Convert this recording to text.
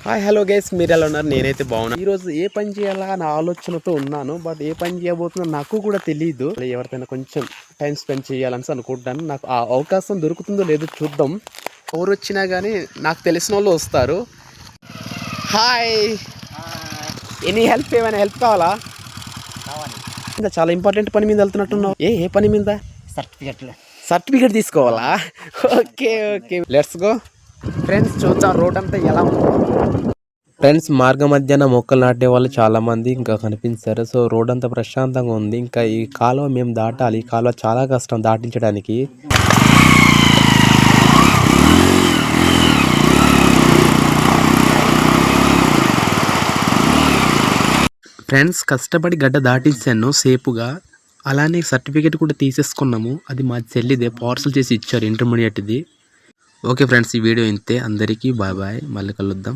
Hi hello guys, మీరు ఎలా ఉన్నారు? నేనైతే బాగున్నాను. ఈరోజు ఏ పని చేయాలా అనే ఆలోచనతో ఉన్నాను. బట్ ఏ పని చేయబోతున్నా నాకు కూడా తెలియదు. ఎవరికైనా కొంచెం టైం స్పెండ్ చేయాలని అనుకుంటాను. నాకు ఆ అవకాశం దొరుకుతుందో లేదో చూద్దాం. ఎవరు వచ్చినా కానీ నాకు తెలిసిన వాళ్ళు వస్తారు. Hi, any help? ఏమైనా హెల్ప్ కావాలా? చాలా ఇంపార్టెంట్ పని మీద వెళ్తున్నట్టున్నావు. ఏ పని మీద? సర్టిఫికేట్ తీసుకోవాలా? Okay okay, let's go. Friends, చూద్దాం రోడ్ అంతా ఎలా ఉంది. ఫ్రెండ్స్, మార్గ మధ్యాహ్న మొక్కలు నాటే వాళ్ళు చాలా మంది ఇంకా కనిపించారు. సో రోడ్ అంతా ప్రశాంతంగా ఉంది. ఇంకా ఈ కాలువ మేము దాటాలి. ఈ కాలువ చాలా కష్టం దాటించడానికి. ఫ్రెండ్స్, కష్టపడి గడ్డ దాటించాను సేపుగా. అలానే సర్టిఫికేట్ కూడా తీసేసుకున్నాము. అది మా చెల్లిదే, పార్సల్ చేసి ఇచ్చారు ఇంటర్మీడియట్ది. ఓకే ఫ్రెండ్స్, ఈ వీడియో ఇంతే. అందరికీ బాయ్ బాయ్, మళ్ళీ కలుద్దాం.